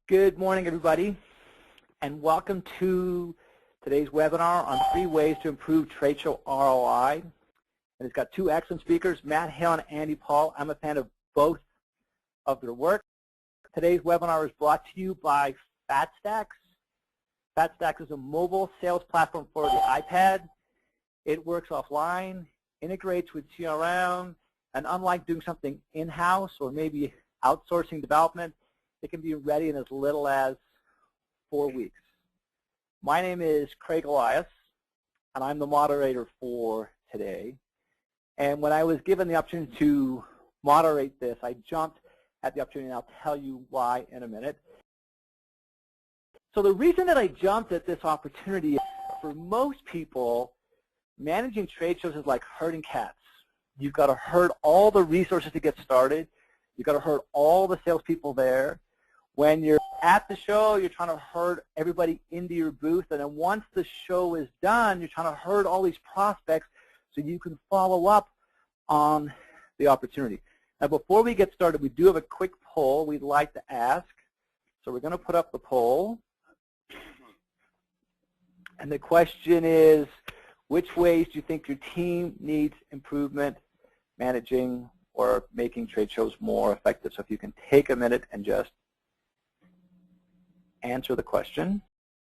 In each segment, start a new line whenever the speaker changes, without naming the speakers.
Good morning, everybody, and welcome to today's webinar on 3 ways to improve trade show ROI. And it's got 2 excellent speakers, Matt Hill and Andy Paul. I'm a fan of both of their work. Today's webinar is brought to you by FatStacks. FatStacks is a mobile sales platform for the iPad. It works offline, integrates with CRM, and unlike doing something in-house or maybe outsourcing development, it can be ready in as little as 4 weeks. My name is Craig Elias, and I'm the moderator for today. And when I was given the opportunity to moderate this, I jumped at the opportunity, and I'll tell you why in a minute. So the reason that I jumped at this opportunity is for most people, managing trade shows is like herding cats. You've got to herd all the resources to get started. You've got to herd all the salespeople there. When you're at the show, you're trying to herd everybody into your booth, and then once the show is done, you're trying to herd all these prospects so you can follow up on the opportunity. Now, before we get started, we do have a quick poll we'd like to ask. So we're going to put up the poll. And the question is, which ways do you think your team needs improvement managing or making trade shows more effective? So if you can take a minute and just answer the question.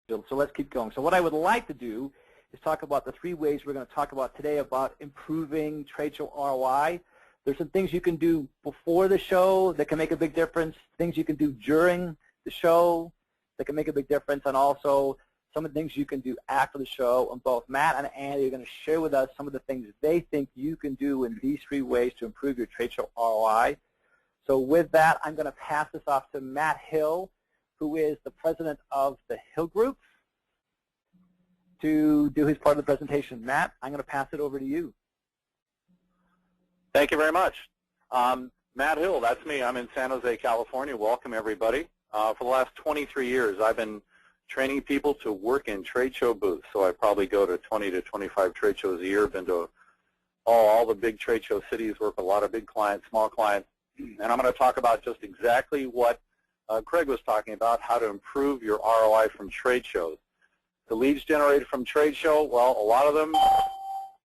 So let's keep going. So what I would like to do is talk about the 3 ways we're going to talk about today about improving trade show ROI. There's some things you can do before the show that can make a big difference, things you can do during the show that can make a big difference, and also some of the things you can do after the show. And both Matt and Andy are going to share with us some of the things they think you can do in these 3 ways to improve your trade show ROI. So with that, I'm going to pass this off to Matt Hill, who is the president of the Hill Group, to do his part of the presentation. Matt, I'm going to pass it over to you.
Thank you very much. Matt Hill, that's me. I'm in San Jose, California. Welcome, everybody. For the last 23 years, I've been training people to work in trade show booths. So I probably go to 20 to 25 trade shows a year, been to all the big trade show cities, work with a lot of big clients, small clients. And I'm going to talk about just exactly what Craig was talking about, how to improve your ROI from trade shows. The leads generated from trade show, well, a lot of them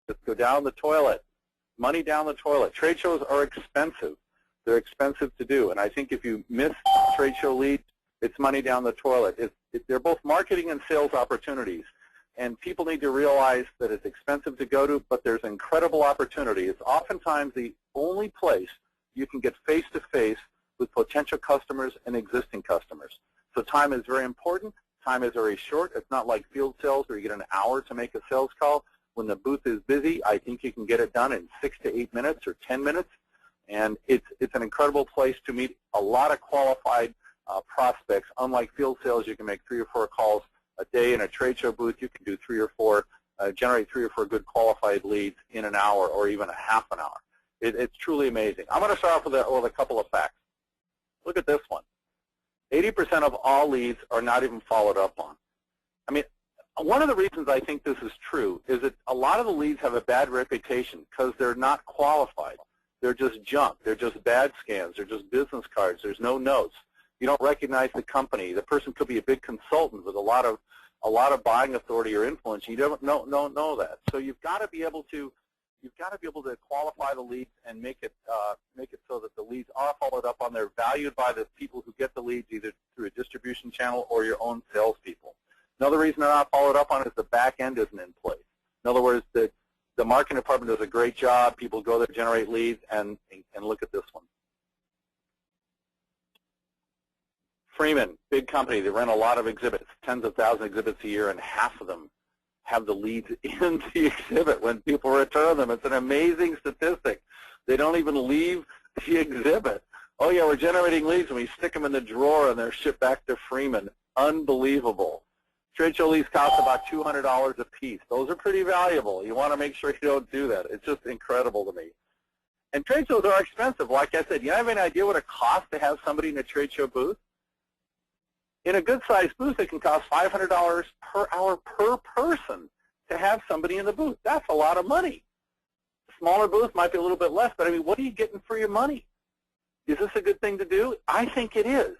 just go down the toilet, money down the toilet. Trade shows are expensive. They're expensive to do, and I think if you miss trade show leads, it's money down the toilet. They're both marketing and sales opportunities, and people need to realize that it's expensive to go to, but there's incredible opportunity. It's oftentimes the only place you can get face-to-face with potential customers and existing customers. So time is very important. Time is very short. It's not like field sales where you get an hour to make a sales call. When the booth is busy, I think you can get it done in 6 to 8 minutes or 10 minutes. And it's an incredible place to meet a lot of qualified prospects. Unlike field sales, you can make 3 or 4 calls a day. In a trade show booth, you can do 3 or 4, generate 3 or 4 good qualified leads in an hour or even a half an hour. It's truly amazing. I'm going to start off with a couple of facts. Look at this one. 80% of all leads are not even followed up on. I mean, one of the reasons I think this is true is that a lot of the leads have a bad reputation because they're not qualified. They're just junk. They're just bad scans. They're just business cards. There's no notes. You don't recognize the company. The person could be a big consultant with a lot of buying authority or influence. You don't know that. So you've got to be able to qualify the leads and make it so that the leads are followed up on. They're valued by the people who get the leads either through a distribution channel or your own salespeople. Another reason they're not followed up on is the back end isn't in place. In other words, the marketing department does a great job. People go there, generate leads, and look at this one. Freeman, big company. They run a lot of exhibits, tens of thousands of exhibits a year, and half of them have the leads in the exhibit when people return them. It's an amazing statistic. They don't even leave the exhibit. Oh, yeah, we're generating leads, and we stick them in the drawer, and they're shipped back to Freeman. Unbelievable. Trade show leads cost about $200 a piece. Those are pretty valuable. You want to make sure you don't do that. It's just incredible to me. And trade shows are expensive. Like I said, you have any idea what it costs to have somebody in a trade show booth? In a good-sized booth, it can cost $500 per hour per person to have somebody in the booth. That's a lot of money. A smaller booth might be a little bit less, but I mean, what are you getting for your money? Is this a good thing to do? I think it is.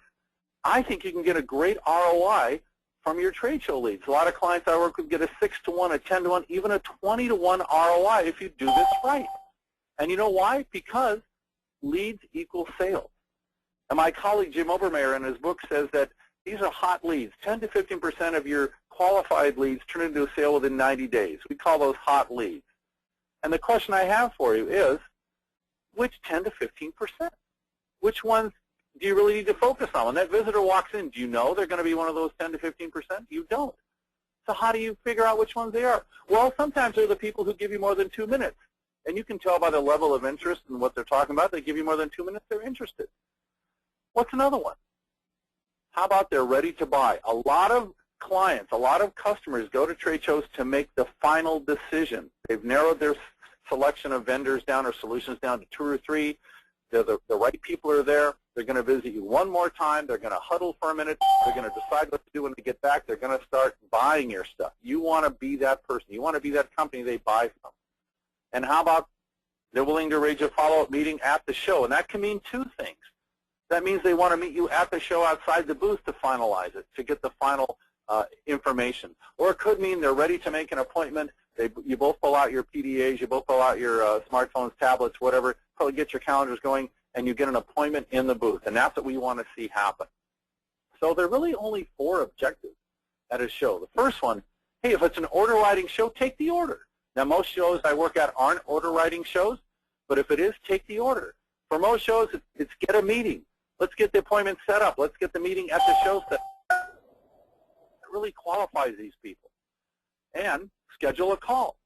I think you can get a great ROI from your trade show leads. A lot of clients I work with get a 6-to-1, a 10-to-1, even a 20-to-1 ROI if you do this right. And you know why? Because leads equal sales. And my colleague Jim Obermeyer in his book says that these are hot leads. 10 to 15% of your qualified leads turn into a sale within 90 days. We call those hot leads. And the question I have for you is, which 10 to 15%? Which ones do you really need to focus on? When that visitor walks in, do you know they're going to be one of those 10 to 15%? You don't. So how do you figure out which ones they are? Well, sometimes they're the people who give you more than 2 minutes. And you can tell by the level of interest and what they're talking about. They give you more than 2 minutes, they're interested. What's another one? How about they're ready to buy? A lot of clients, a lot of customers go to trade shows to make the final decision. They've narrowed their selection of vendors down or solutions down to 2 or 3. The right people are there. They're going to visit you one more time. They're going to huddle for a minute. They're going to decide what to do when they get back. They're going to start buying your stuff. You want to be that person. You want to be that company they buy from. And how about they're willing to arrange a follow-up meeting at the show? And that can mean 2 things. That means they want to meet you at the show outside the booth to finalize it, to get the final information. Or it could mean they're ready to make an appointment. You both pull out your PDAs, you both pull out your smartphones, tablets, whatever, probably get your calendars going, and you get an appointment in the booth. And that's what we want to see happen. So there are really only 4 objectives at a show. The first one, hey, if it's an order writing show, take the order. Now, most shows I work at aren't order writing shows, but if it is, take the order. For most shows, it's get a meeting. Let's get the appointment set up. Let's get the meeting at the show set up. It really qualifies these people. And schedule a call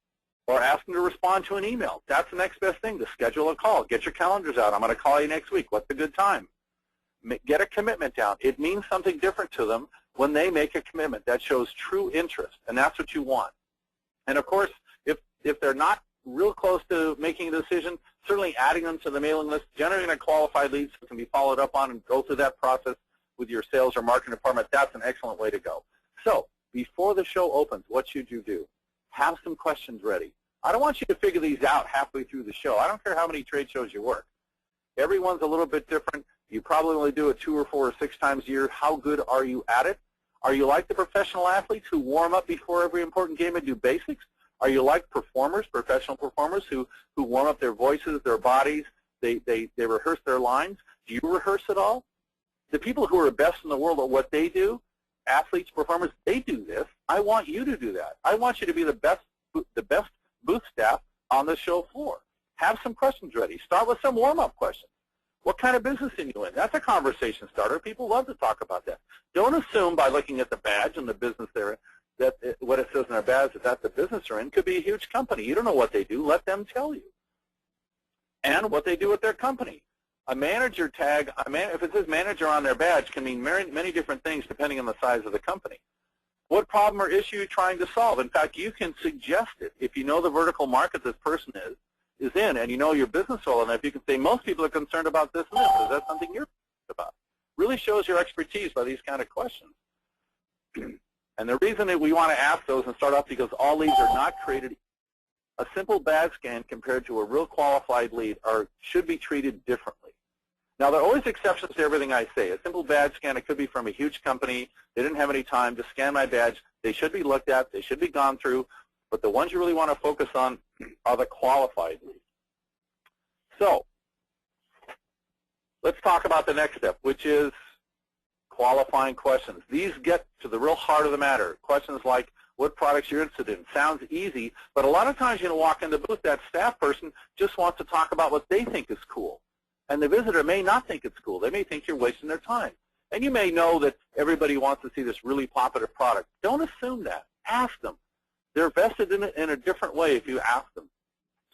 or ask them to respond to an email. That's the next best thing, to schedule a call. Get your calendars out. I'm going to call you next week. What's a good time? Get a commitment down. It means something different to them when they make a commitment. That shows true interest, and that's what you want. And, of course, if they're not real close to making a decision, certainly adding them to the mailing list, generating a qualified lead so it can be followed up on and go through that process with your sales or marketing department, that's an excellent way to go. So before the show opens, what should you do? Have some questions ready. I don't want you to figure these out halfway through the show. I don't care how many trade shows you work. Everyone's a little bit different. You probably only do it 2 or 4 or 6 times a year. How good are you at it? Are you like the professional athletes who warm up before every important game and do basics? Are you like performers, professional performers who warm up their voices, their bodies, they rehearse their lines? Do you rehearse it all? The people who are best in the world at what they do, athletes, performers, they do this. I want you to do that. I want you to be the best booth staff on the show floor. Have some questions ready. Start with some warm-up questions. What kind of business are you in? That's a conversation starter. People love to talk about that. Don't assume by looking at the badge and the business they're in that what it says in their badge that that's the business they're in. Could be a huge company. You don't know what they do. Let them tell you. And what they do with their company. A manager tag, if it says manager on their badge, can mean many different things depending on the size of the company. What problem or issue are you trying to solve? In fact, you can suggest it. If you know the vertical market this person is in and you know your business well enough, you can say, most people are concerned about this and this. Is that something you're concerned about? Really shows your expertise by these kind of questions. And the reason that we want to ask those and start off because all leads are not created. A simple badge scan compared to a real qualified lead should be treated differently. Now, there are always exceptions to everything I say. A simple badge scan, it could be from a huge company. They didn't have any time to scan my badge. They should be looked at. They should be gone through. But the ones you really want to focus on are the qualified leads. So let's talk about the next step, which is qualifying questions. These get to the real heart of the matter. Questions like what products you're interested in. Sounds easy, but a lot of times you're going to walk in the booth, that staff person just wants to talk about what they think is cool. And the visitor may not think it's cool. They may think you're wasting their time. And you may know that everybody wants to see this really popular product. Don't assume that. Ask them. They're vested in it in a different way if you ask them.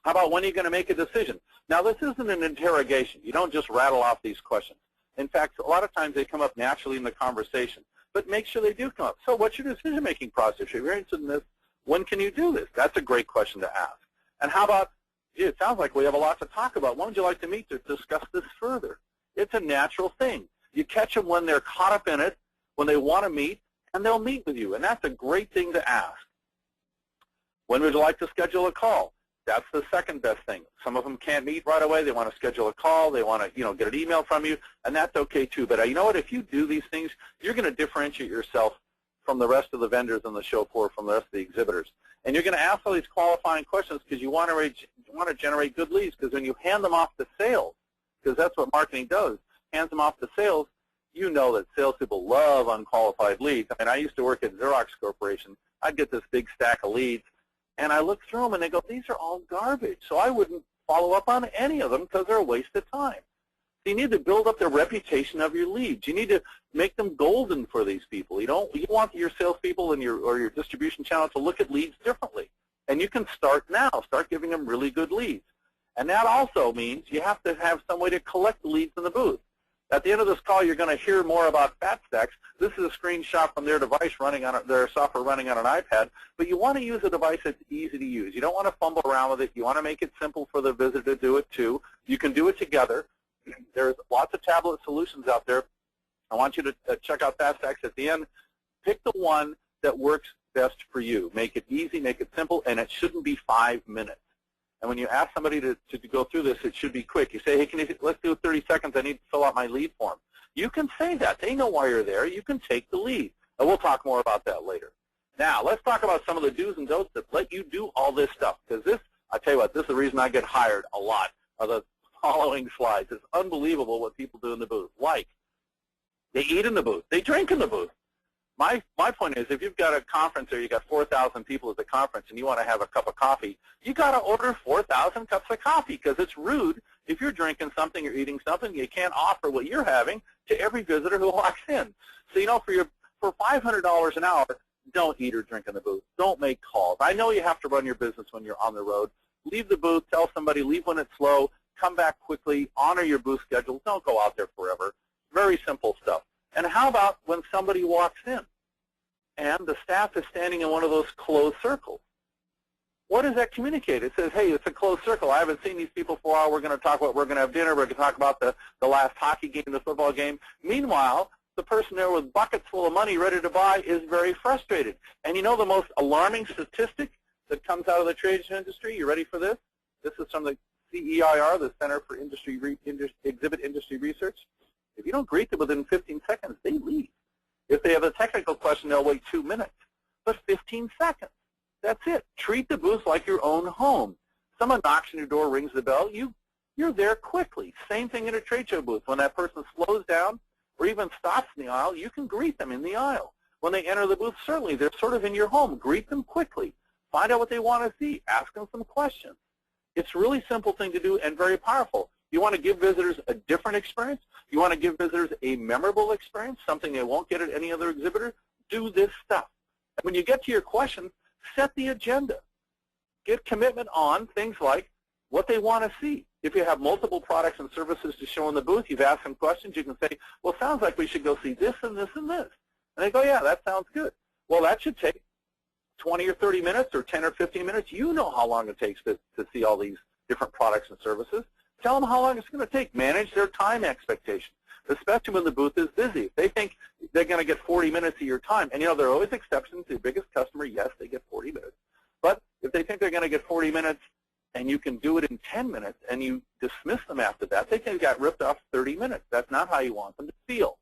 How about when are you going to make a decision? Now, this isn't an interrogation. You don't just rattle off these questions. In fact, a lot of times they come up naturally in the conversation. But make sure they do come up. So what's your decision-making process? If you're interested in this, when can you do this? That's a great question to ask. And how about, gee, it sounds like we have a lot to talk about. When would you like to meet to discuss this further? It's a natural thing. You catch them when they're caught up in it, when they want to meet, and they'll meet with you. And that's a great thing to ask. When would you like to schedule a call? That's the second best thing. Some of them can't meet right away. They want to schedule a call. They want to, get an email from you, and that's okay too. But you know what? If you do these things, you're going to differentiate yourself from the rest of the vendors on the show floor, from the rest of the exhibitors. And you're going to ask all these qualifying questions because you want to generate good leads. Because when you hand them off to sales, because that's what marketing does, hands them off to sales, you know that salespeople love unqualified leads. I mean, I used to work at Xerox Corporation. I'd get this big stack of leads, and I look through them, and they go, these are all garbage. So I wouldn't follow up on any of them because they're a waste of time. So you need to build up the reputation of your leads. You need to make them golden for these people. You want your salespeople and your distribution channel to look at leads differently. And you can start now. Start giving them really good leads. And that also means you have to have some way to collect the leads in the booth. At the end of this call, you're going to hear more about FatStacks. This is a screenshot from their device running on their software running on an iPad. But you want to use a device that's easy to use. You don't want to fumble around with it. You want to make it simple for the visitor to do it too. You can do it together. There's lots of tablet solutions out there. I want you to check out FatStacks at the end. Pick the one that works best for you. Make it easy, make it simple, and it shouldn't be 5 minutes. And when you ask somebody to go through this, it should be quick. You say, hey, let's do 30 seconds. I need to fill out my lead form. You can say that. They know why you're there. You can take the lead. And we'll talk more about that later. Now, let's talk about some of the do's and don'ts that let you do all this stuff. Because this, I tell you what, this is the reason I get hired a lot, are the following slides. It's unbelievable what people do in the booth. Like, they eat in the booth. They drink in the booth. My point is, if you've got a conference or you've got 4,000 people at the conference and you want to have a cup of coffee, you got to order 4,000 cups of coffee, because it's rude if you're drinking something or eating something, you can't offer what you're having to every visitor who walks in. So, for $500 an hour, don't eat or drink in the booth. Don't make calls. I know you have to run your business when you're on the road. Leave the booth. Tell somebody, leave when it's slow. Come back quickly. Honor your booth schedule. Don't go out there forever. Very simple stuff. And how about when somebody walks in and the staff is standing in one of those closed circles? What does that communicate? It says, hey, it's a closed circle. I haven't seen these people for a while. We're going to talk about, we're going to have dinner. We're going to talk about the last hockey game, the football game. Meanwhile, the person there with buckets full of money ready to buy is very frustrated. And you know the most alarming statistic that comes out of the trade show industry? You ready for this? This is from the CEIR, the Center for Exhibit Industry Research. If you don't greet them within 15 seconds, they leave. If they have a technical question, they'll wait 2 minutes. But 15 seconds, that's it. Treat the booth like your own home. Someone knocks on your door, rings the bell, you're there quickly. Same thing in a trade show booth. When that person slows down or even stops in the aisle, you can greet them in the aisle. When they enter the booth, certainly, they're sort of in your home. Greet them quickly. Find out what they want to see. Ask them some questions. It's a really simple thing to do and very powerful. You want to give visitors a different experience? You want to give visitors a memorable experience, something they won't get at any other exhibitor? Do this stuff. And when you get to your questions, set the agenda. Get commitment on things like what they want to see. If you have multiple products and services to show in the booth, you've asked them questions, you can say, well, sounds like we should go see this and this and this. And they go, yeah, that sounds good. Well, that should take 20 or 30 minutes or 10 or 15 minutes. You know how long it takes to see all these different products and services. Tell them how long it's going to take. Manage their time expectations, especially when the booth is busy. If they think they're going to get 40 minutes of your time, and there are always exceptions. The biggest customer, yes, they get 40 minutes. But if they think they're going to get 40 minutes and you can do it in 10 minutes and you dismiss them after that, they think they got ripped off 30 minutes. That's not how you want them to feel.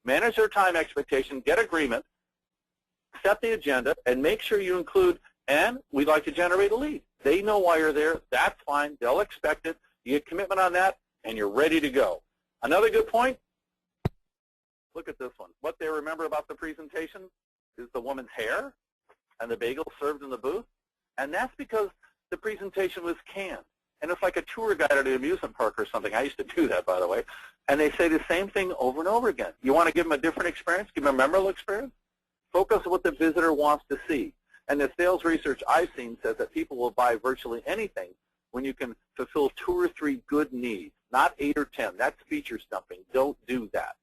Manage their time expectation, get agreement, set the agenda, and make sure you include, and we'd like to generate a lead. They know why you're there. That's fine. They'll expect it. You get commitment on that, and you're ready to go. Another good point, look at this one. What they remember about the presentation is the woman's hair and the bagel served in the booth, and that's because the presentation was canned. And it's like a tour guide at an amusement park or something. I used to do that, by the way. And they say the same thing over and over again. You want to give them a different experience, give them a memorable experience? Focus on what the visitor wants to see. And the sales research I've seen says that people will buy virtually anything when you can fulfill 2 or 3 good needs, not 8 or 10. That's feature stumping. Don't do that.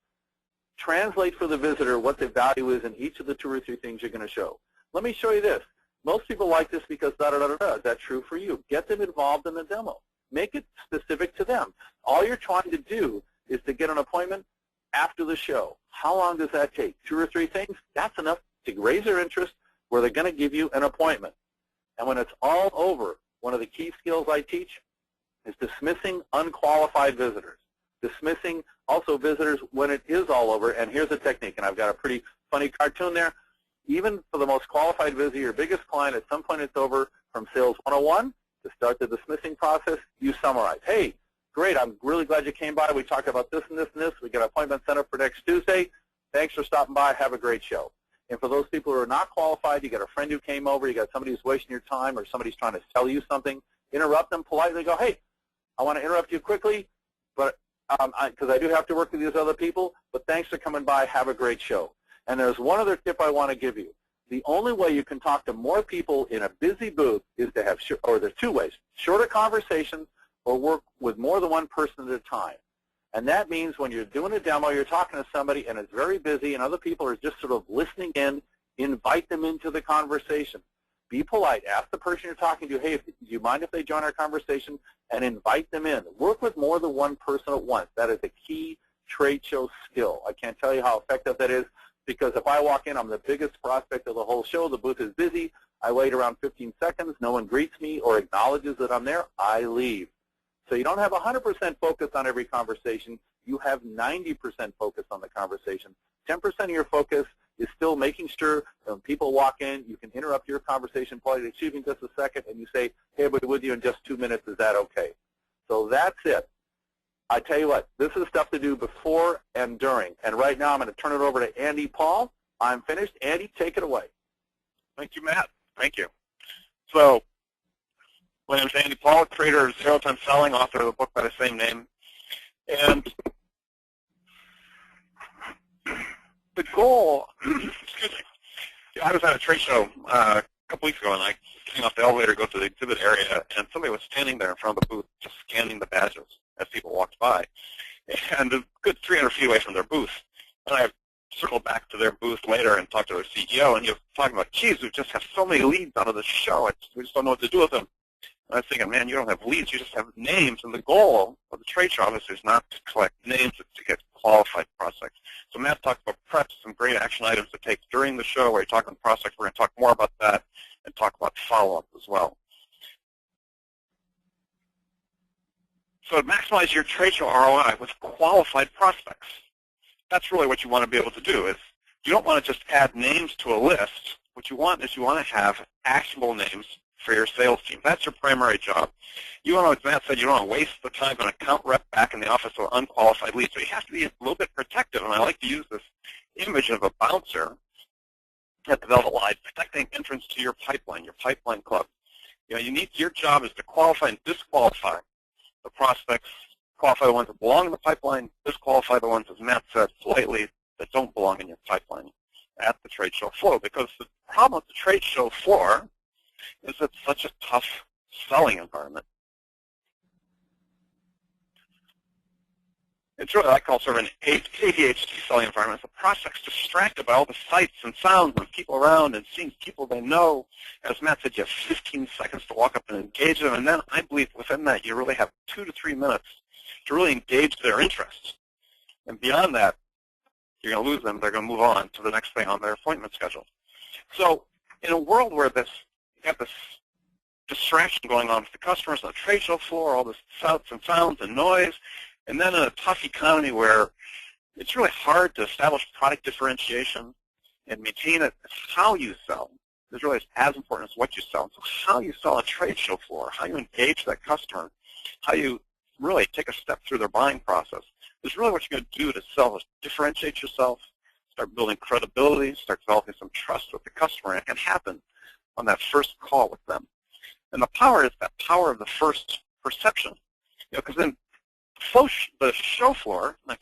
Translate for the visitor what the value is in each of the 2 or 3 things you're going to show. Let me show you this. Most people like this because da-da-da-da-da. Is that true for you? Get them involved in the demo. Make it specific to them. All you're trying to do is to get an appointment after the show. How long does that take? 2 or 3 things? That's enough to raise their interest where they're going to give you an appointment. And when it's all over, one of the key skills I teach is dismissing unqualified visitors. Dismissing also visitors when it is all over, and here's a technique, and I've got a pretty funny cartoon there. Even for the most qualified visitor, your biggest client, at some point it's over, from Sales 101, to start the dismissing process, you summarize. Hey, great, I'm really glad you came by. We talked about this and this and this. We got an appointment set up for next Tuesday. Thanks for stopping by. Have a great show. And for those people who are not qualified, you got a friend who came over, you got somebody who's wasting your time, or somebody's trying to tell you something, interrupt them politely. Go, hey, I want to interrupt you quickly, but because I do have to work with these other people, but thanks for coming by. Have a great show. And there's one other tip I want to give you. The only way you can talk to more people in a busy booth is to have, or there's two ways, shorter conversations or work with more than one person at a time. And that means when you're doing a demo, you're talking to somebody and it's very busy and other people are just sort of listening in, invite them into the conversation. Be polite. Ask the person you're talking to, hey, do you mind if they join our conversation, and invite them in. Work with more than one person at once. That is a key trade show skill. I can't tell you how effective that is, because if I walk in, I'm the biggest prospect of the whole show. The booth is busy. I wait around 15 seconds. No one greets me or acknowledges that I'm there. I leave. So you don't have 100% focus on every conversation. You have 90% focus on the conversation. 10% of your focus is still making sure when people walk in, you can interrupt your conversation politely, excuse me just a second, and you say, hey, I'll be with you in just 2 minutes. Is that okay? So that's it. I tell you what, this is stuff to do before and during. And right now I'm going to turn it over to Andy Paul. I'm finished. Andy, take it away.
Thank you, Matt. Thank you. So, my name is Andy Paul, creator of Zero Time Selling, author of the book by the same name. And the goal, excuse me, I was at a trade show a couple weeks ago, and I came off the elevator to go to the exhibit area, and somebody was standing there in front of the booth just scanning the badges as people walked by, and a good 300 feet away from their booth. And I circled back to their booth later and talked to their CEO, and he was talking about, geez, we just have so many leads out of the show, we just don't know what to do with them. And I was thinking, man, you don't have leads, you just have names, and the goal of the trade show obviously is not to collect names, it's to get qualified prospects. So Matt talked about preps, some great action items to take during the show where you're talking to prospects. We're going to talk more about that and talk about follow-up as well. So to maximize your trade show ROI with qualified prospects, that's really what you want to be able to do. Is you don't want to just add names to a list. What you want is you want to have actionable names for your sales team. That's your primary job. You want to, as Matt said, you don't want to waste the time on an account rep back in the office with unqualified leads. So you have to be a little bit protective, and I like to use this image of a bouncer at the Velvet Line, protecting entrance to your pipeline club. You know, your job is to qualify and disqualify the prospects, qualify the ones that belong in the pipeline, disqualify the ones, as Matt said, slightly, that don't belong in your pipeline at the trade show floor. Because the problem with the trade show floor is it's such a tough selling environment. It's really, I call sort of an ADHD selling environment. The prospect's distracted by all the sights and sounds and people around and seeing people they know. As Matt said, you have 15 seconds to walk up and engage them, and then I believe within that you really have 2 to 3 minutes to really engage their interest. And beyond that, you're going to lose them. They're going to move on to the next thing on their appointment schedule. So in a world where you have this distraction going on with the customers on the trade show floor, all this sights and sounds and noise, and then in a tough economy where it's really hard to establish product differentiation and maintain it, how you sell is really as important as what you sell. So how you sell on a trade show floor, how you engage that customer, how you really take a step through their buying process is really what you're going to do to sell, is differentiate yourself, start building credibility, start developing some trust with the customer, and it can happen on that first call with them. And the power is that power of the first perception. You know, because then the show floor, I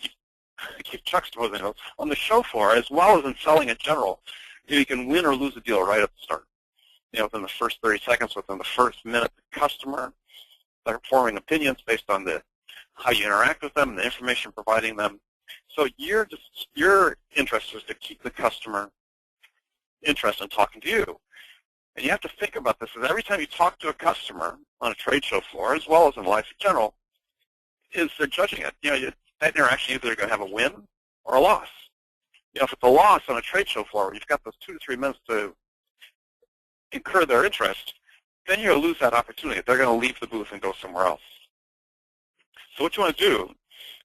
keep juxtaposing those, on the show floor, as well as in selling in general, you can win or lose a deal right at the start. You know, within the first 30 seconds, within the first minute, the customer, they're forming opinions based on how you interact with them and the information providing them. So your interest is to keep the customer interested in talking to you. And you have to think about this, is every time you talk to a customer on a trade show floor, as well as in life in general, is they're judging it. You know, that interaction either going to have a win or a loss. You know, if it's a loss on a trade show floor, you've got those 2 to 3 minutes to incur their interest. then you're going to lose that opportunity. They're going to leave the booth and go somewhere else. So what you want to do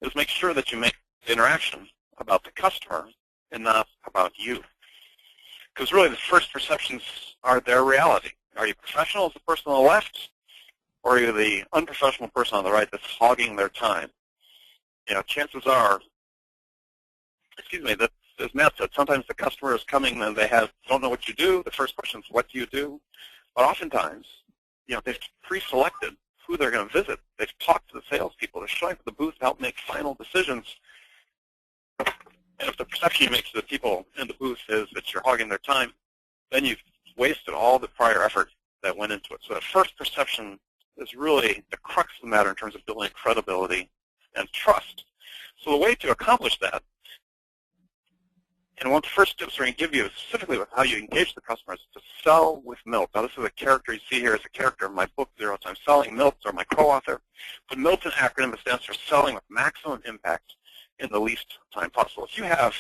is make sure that you make the interaction about the customer and not about you. Because really the first perceptions are their reality. Are you professional as the person on the left, or are you the unprofessional person on the right that's hogging their time? You know, chances are, that as Matt said, sometimes the customer is coming and they don't know what you do. The first question is, what do you do? But oftentimes, you know, they've pre-selected who they're going to visit. They've talked to the salespeople. They're showing up at the booth to help make final decisions. And if the perception you make to the people in the booth is that you're hogging their time, then you've wasted all the prior effort that went into it. So the first perception is really the crux of the matter in terms of building credibility and trust. So the way to accomplish that, and one of the first tips we're going to give you specifically with how you engage the customers is to sell with Milt. Now this is a character you see here is a character in my book, Zero Time Selling. Milt, or my co-author. But Milt's an acronym that stands for Selling with Maximum Impact in the Least Time Possible. If you have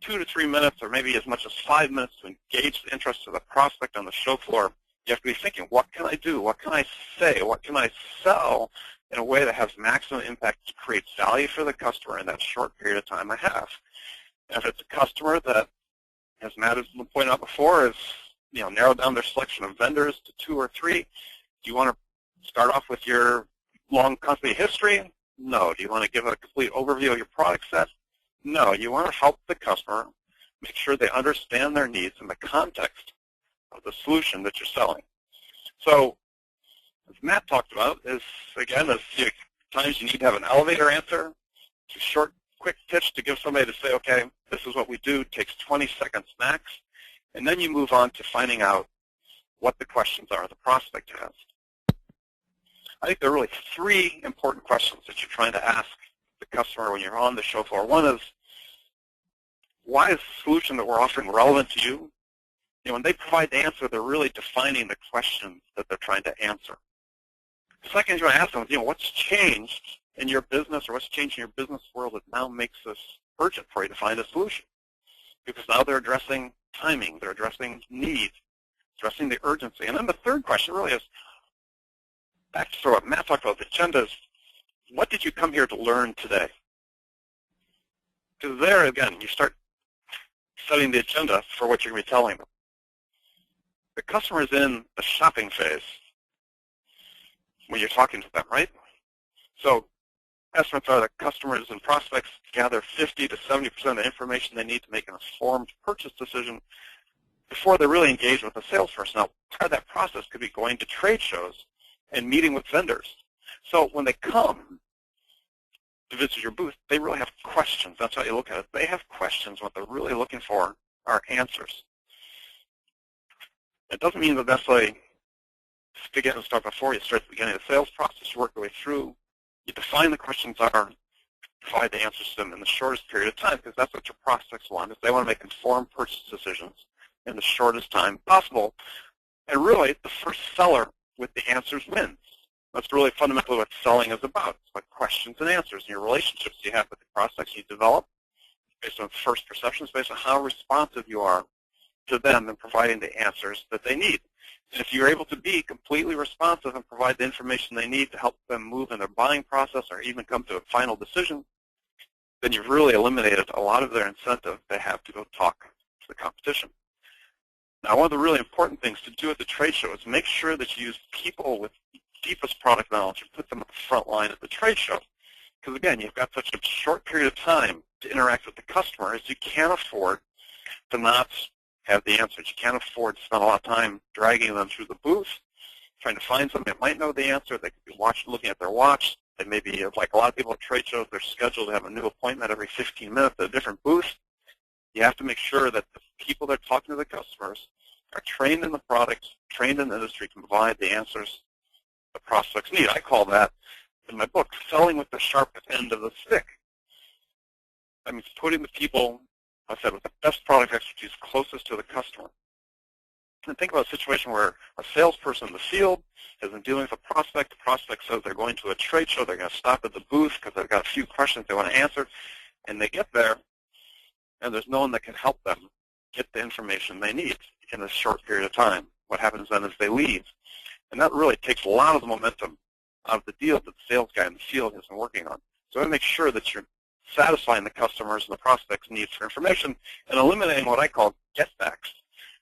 2 to 3 minutes or maybe as much as 5 minutes to engage the interest of the prospect on the show floor, you have to be thinking, what can I do? What can I say? What can I sell in a way that has maximum impact to create value for the customer in that short period of time I have? And if it's a customer that, as Matt has pointed out before, is narrow down their selection of vendors to 2 or 3, do you want to start off with your long company history? No. Do you want to give a complete overview of your product set? No. You want to help the customer make sure they understand their needs in the context of the solution that you're selling. So, as Matt talked about, is again, times you need to have an elevator answer, it's a short, quick pitch to give somebody to say, okay, this is what we do. It takes 20 seconds max, and then you move on to finding out what the questions are the prospect has. I think there are really 3 important questions that you're trying to ask the customer when you're on the show floor. One is, why is the solution that we're offering relevant to you? When they provide the answer, they're really defining the questions that they're trying to answer. The second, you want to ask them, what's changed in your business or what's changed in your business world that now makes this urgent for you to find a solution? Because now they're addressing timing, they're addressing need, addressing the urgency. And then the third question really is, back to what Matt talked about, the agenda is, what did you come here to learn today? Because there, again, you start setting the agenda for what you're going to be telling them. The customer is in the shopping phase when you're talking to them, right? So estimates are that customers and prospects gather 50 to 70% of the information they need to make an informed purchase decision before they're really engaged with a salesperson. Now, part of that process could be going to trade shows and meeting with vendors. So when they come to visit your booth, they really have questions. That's how you look at it. They have questions. What they're really looking for are answers. It doesn't mean that necessarily to get and start before you start at the beginning of the sales process, you work your way through. You define the questions are, provide the answers to them in the shortest period of time, because that's what your prospects want, is they want to make informed purchase decisions in the shortest time possible. And really, the first seller with the answers wins. That's really fundamentally what selling is about. It's about questions and answers and your relationships you have with the prospects you develop based on first perceptions, based on how responsive you are to them in providing the answers that they need. And if you're able to be completely responsive and provide the information they need to help them move in their buying process or even come to a final decision, then you've really eliminated a lot of their incentive they have to go talk to the competition. Now, one of the really important things to do at the trade show is make sure that you use people with deepest product knowledge and put them at the front line at the trade show. Because again, you've got such a short period of time to interact with the customers, you can't afford to not have the answers. You can't afford to spend a lot of time dragging them through the booth, trying to find somebody that might know the answer. They could be looking at their watch. They may be, like a lot of people at trade shows, they're scheduled to have a new appointment every 15 minutes at a different booth. You have to make sure that the people that are talking to the customers are trained in the product, trained in the industry, can provide the answers the prospects need. I call that, in my book, selling with the sharpest end of the stick. That means putting the people, I said, with the best product expertise closest to the customer. And think about a situation where a salesperson in the field has been dealing with a prospect. The prospect says they're going to a trade show. They're going to stop at the booth because they've got a few questions they want to answer. And they get there, and there's no one that can help them get the information they need in a short period of time. what happens then is they leave. And that really takes a lot of the momentum out of the deal that the sales guy in the field has been working on. So I want to make sure that you're satisfying the customers and the prospects' needs for information and eliminating what I call get-backs.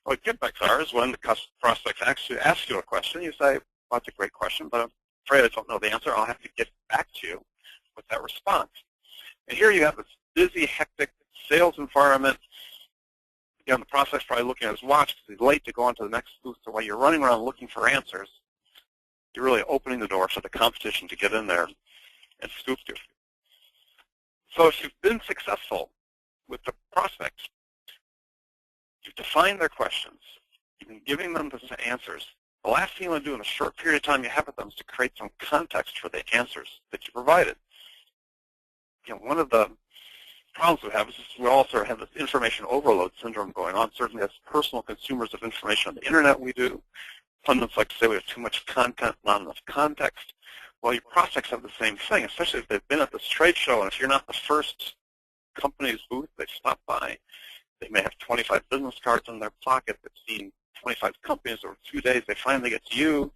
What get-backs are is when the prospects actually ask you a question, you say, well, that's a great question, but I'm afraid I don't know the answer. I'll have to get back to you with that response. And here you have this busy, hectic sales environment. Again, the prospect's probably looking at his watch because he's late to go on to the next booth. So while you're running around looking for answers, you're really opening the door for the competition to get in there and scoop you. So if you've been successful with the prospects, you've defined their questions, you've been giving them the answers, the last thing you want to do in a short period of time you have with them is to create some context for the answers that you provided. You know, one of the problems we have is we also have this information overload syndrome going on. Certainly as personal consumers of information on the internet we do. Pundits like to say we have too much content, not enough context. Well, your prospects have the same thing, especially if they've been at this trade show, and if you're not the first company's booth they stop by, they may have 25 business cards in their pocket. They've seen 25 companies over 2 days. They finally get to you.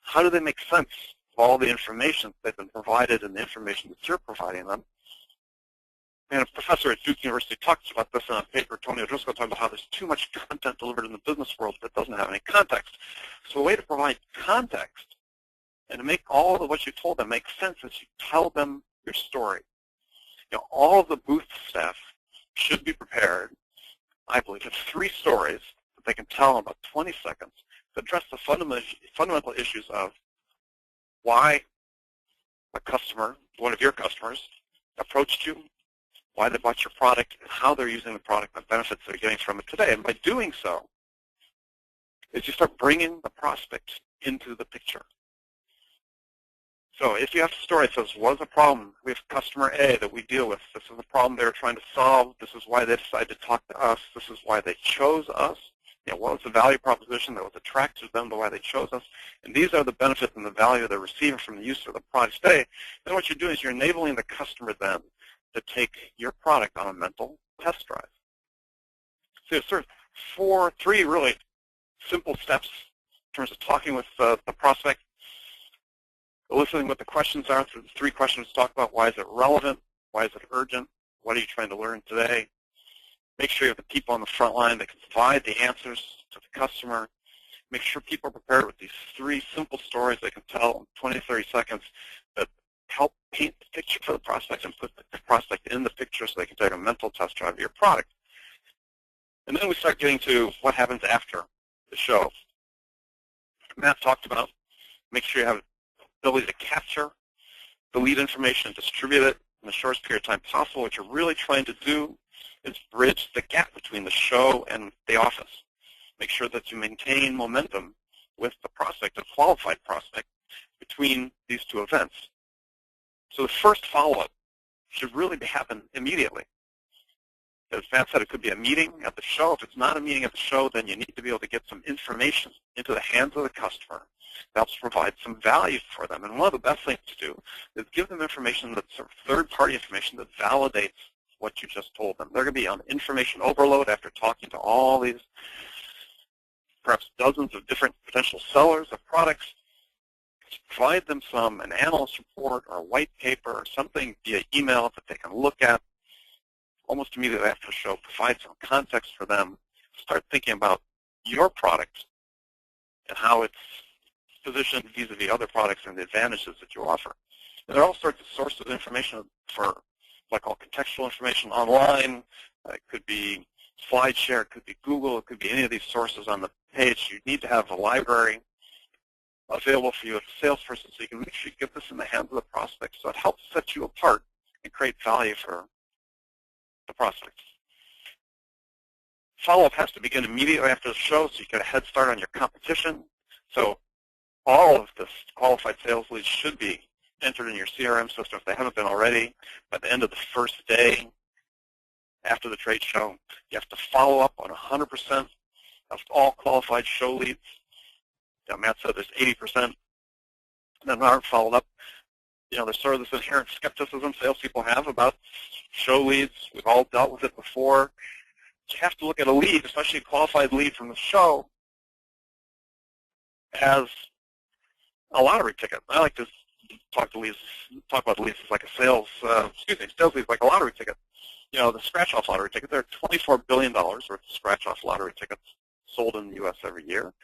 How do they make sense of all the information they've been provided and the information that you're providing them? And a professor at Duke University talks about this in a paper, Tony O'Driscoll, talking about how there's too much content delivered in the business world that doesn't have any context. So a way to provide context and to make all of what you told them make sense is you tell them your story. You know, all of the booth staff should be prepared, I believe, with 3 stories that they can tell in about 20 seconds to address the fundamental issues of why a customer, one of your customers, approached you, why they bought your product, and how they're using the product, the benefits they're getting from it today. And by doing so, is you start bringing the prospect into the picture. So if you have a story that says, was a problem, we have customer A that we deal with. This is the problem they were trying to solve. This is why they decided to talk to us. This is why they chose us. You know, what was the value proposition that was attractive to them to why they chose us? And these are the benefits and the value they're receiving from the use of the product today. Then what you're doing is you're enabling the customer then to take your product on a mental test drive. So there's sort of 3 really simple steps in terms of talking with the prospect, eliciting what the questions are through the 3 questions to talk about. Why is it relevant? Why is it urgent? What are you trying to learn today? Make sure you have the people on the front line that can provide the answers to the customer. Make sure people are prepared with these 3 simple stories they can tell in 20, 30 seconds that help paint the picture for the prospect and put the prospect in the picture so they can take a mental test drive of your product. And then we start getting to what happens after the show. Matt talked about make sure you have the ability to capture the lead information and distribute it in the shortest period of time possible. What you're really trying to do is bridge the gap between the show and the office. Make sure that you maintain momentum with the prospect, a qualified prospect, between these 2 events. So the first follow-up should really happen immediately. As Matt said, it could be a meeting at the show. If it's not a meeting at the show, then you need to be able to get some information into the hands of the customer that helps provide some value for them. And one of the best things to do is give them information that's sort of third-party information that validates what you just told them. They're going to be on information overload after talking to all these, perhaps dozens of different potential sellers of products. Provide them an analyst report or a white paper or something via email that they can look at almost immediately after the show. Provide some context for them. Start thinking about your product and how it's positioned vis-a-vis other products and the advantages that you offer. And there are all sorts of sources of information for what I call contextual information online. It could be SlideShare, it could be Google, it could be any of these sources on the page. You need to have a library available for you as a salesperson so you can make sure you get this in the hands of the prospect so it helps set you apart and create value for the prospects. Follow-up has to begin immediately after the show so you get a head start on your competition. So all of this qualified sales leads should be entered in your CRM system if they haven't been already. By the end of the first day after the trade show, you have to follow up on 100% of all qualified show leads. Now, Matt said there's 80% that aren't followed up. You know, there's sort of this inherent skepticism salespeople have about show leads. We've all dealt with it before. You have to look at a lead, especially a qualified lead from the show, as a lottery ticket. I like to talk about leads as like a sales leads like a lottery ticket. You know, the scratch-off lottery ticket, there are $24 billion worth of scratch-off lottery tickets sold in the U.S. every year.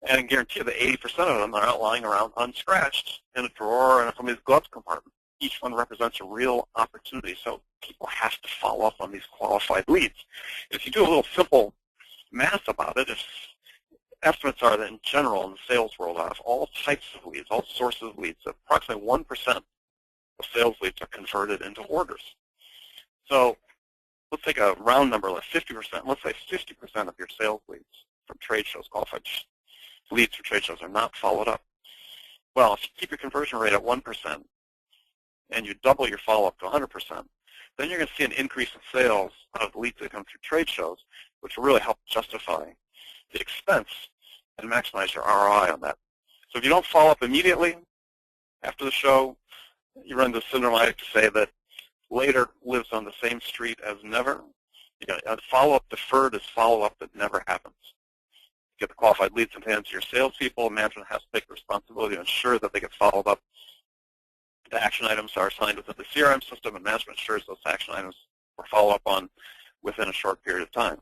And I guarantee you that 80% of them are out lying around unscratched in a drawer or in somebody's glove compartment. Each one represents a real opportunity, so people have to follow up on these qualified leads. If you do a little simple math about it, if estimates are that in general in the sales world, out of all types of leads, all sources of leads, approximately 1% of sales leads are converted into orders. So let's take a round number, like 50%. Let's say 50% of your sales leads from trade shows, qualified leads from trade shows, are not followed up. Well, if you keep your conversion rate at 1% and you double your follow-up to 100%, then you're going to see an increase in sales out of the leads that come through trade shows, which will really help justify the expense and maximize your ROI on that. So if you don't follow up immediately after the show, you run the syndrome I like to say that later lives on the same street as never. You know, follow-up deferred is follow-up that never happens. You get the qualified leads in hands to your salespeople. Management has to take the responsibility to ensure that they get followed up. The action items are assigned within the CRM system, and management ensures those action items are followed up on within a short period of time.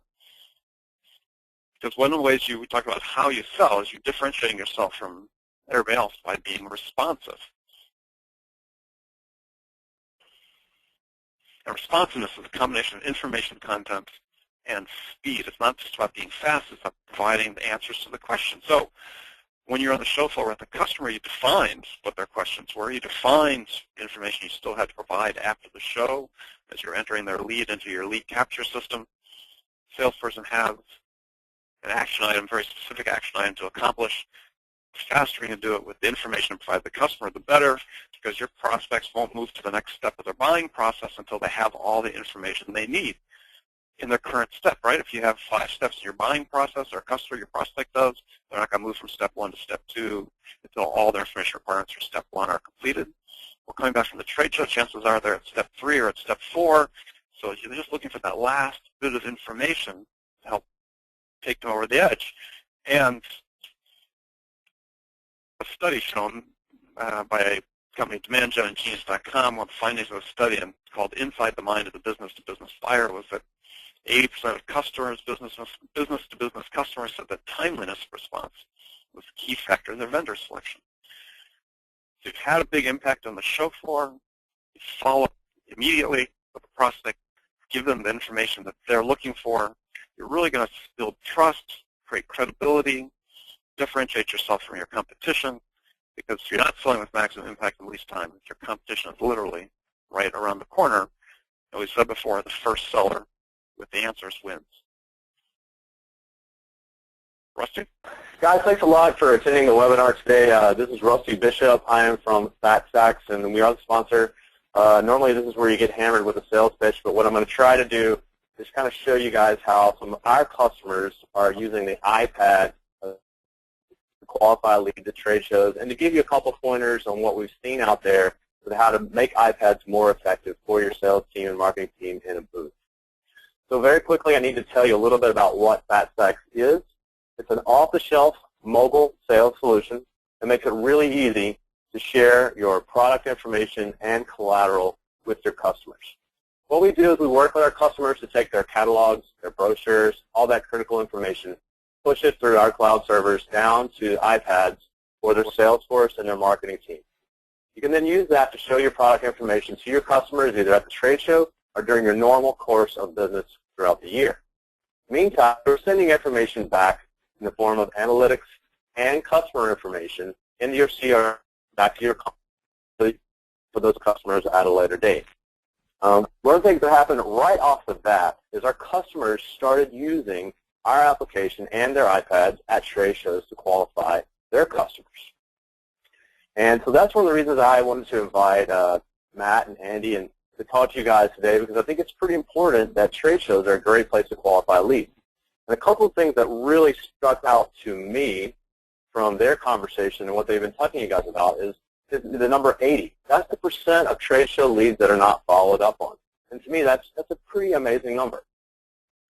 Because one of the ways we talk about how you sell is you're differentiating yourself from everybody else by being responsive. And responsiveness is a combination of information, content, and speed. It's not just about being fast, it's about providing the answers to the question. So when you're on the show floor with the customer, you defined what their questions were. You defined information you still had to provide after the show as you're entering their lead into your lead capture system. Salesperson has an action item, very specific action item to accomplish. The faster you can do it with the information and provide the customer, the better, because your prospects won't move to the next step of their buying process until they have all the information they need in their current step, right? If you have 5 steps in your buying process, or a customer, your prospect does, they're not going to move from step 1 to step 2 until all their information requirements for step 1 are completed. Well, coming back from the trade show, chances are they're at step 3 or at step 4, so you're just looking for that last bit of information to help take them over the edge. And a study shown by a company, DemandGen and Genius.com, one of the findings of a study called Inside the Mind of the Business-to-Business Buyer was that 80% of customers, business-to-business customers, said that timeliness of response was a key factor in their vendor selection. So you've had a big impact on the show floor. You follow up immediately with the prospect, give them the information that they're looking for. You're really going to build trust, create credibility, differentiate yourself from your competition, because you're not selling with maximum impact in least time. Your competition is literally right around the corner. And we said before, the first seller with the answers wins. Rusty?
Guys, thanks a lot for attending the webinar today. This is Rusty Bishop. I am from FatStacks, and we are the sponsor. Normally, this is where you get hammered with a sales pitch, but what I'm going to try to do is kind of show you guys how some of our customers are using the iPad to qualify leads at trade shows, and to give you a couple pointers on what we've seen out there with how to make iPads more effective for your sales team and marketing team in a booth. So very quickly, I need to tell you a little bit about what FatStacks is. It's an off-the-shelf mobile sales solution that makes it really easy to share your product information and collateral with your customers. What we do is we work with our customers to take their catalogs, their brochures, all that critical information, push it through our cloud servers down to iPads for their sales force and their marketing team. You can then use that to show your product information to your customers either at the trade show or during your normal course of business throughout the year. Meantime, we're sending information back in the form of analytics and customer information into your CRM back to your company for those customers at a later date. One of the things that happened right off the bat is our customers started using our application and their iPads at trade shows to qualify their customers. And so that's one of the reasons I wanted to invite Matt and Andy and to talk to you guys today, because I think it's pretty important that trade shows are a great place to qualify leads. And a couple of things that really stuck out to me from their conversation and what they've been talking to you guys about is the number 80. That's the percent of trade show leads that are not followed up on. And to me, that's a pretty amazing number.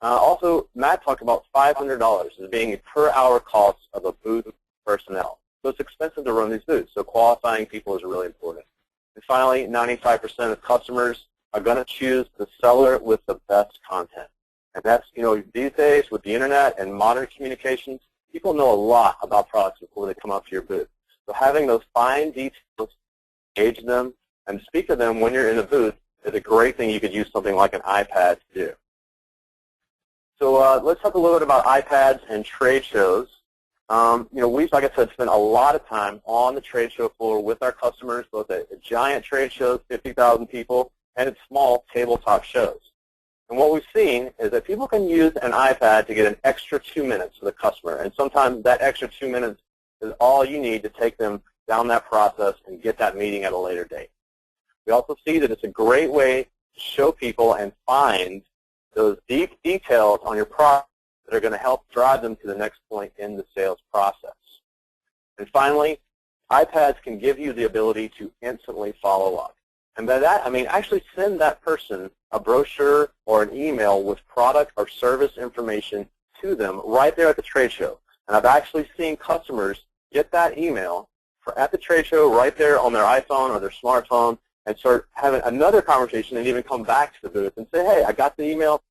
Also, Matt talked about $500 as being a per-hour cost of a booth personnel. So it's expensive to run these booths, so qualifying people is really important. And finally, 95% of customers are going to choose the seller with the best content. And that's, these days with the internet and modern communications, people know a lot about products before they come up to your booth. So having those fine details, engage them, and speak to them when you're in the booth is a great thing you could use something like an iPad to do. So let's talk a little bit about iPads and trade shows. We've, like I said, spent a lot of time on the trade show floor with our customers, both at giant trade shows, 50,000 people, and at small tabletop shows. And what we've seen is that people can use an iPad to get an extra 2 minutes for the customer, and sometimes that extra 2 minutes is all you need to take them down that process and get that meeting at a later date. We also see that it's a great way to show people and find those deep details on your product that are going to help drive them to the next point in the sales process. And finally, iPads can give you the ability to instantly follow up. And by that, I mean actually send that person a brochure or an email with product or service information to them right there at the trade show. And I've actually seen customers get that email at the trade show right there on their iPhone or their smartphone and start having another conversation and even come back to the booth and say, hey, I got the email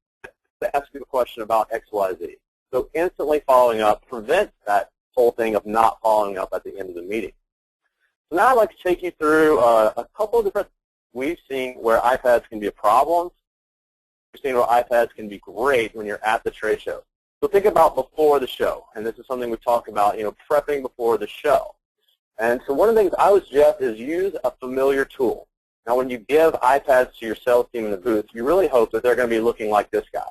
to ask you a question about X, Y, Z. So instantly following up prevents that whole thing of not following up at the end of the meeting. So now I'd like to take you through a couple of different we've seen where iPads can be a problem. We've seen where iPads can be great when you're at the trade show. So think about before the show, and this is something we talk about, prepping before the show. And so one of the things I would suggest is use a familiar tool. Now when you give iPads to your sales team in the booth, you really hope that they're going to be looking like this guy.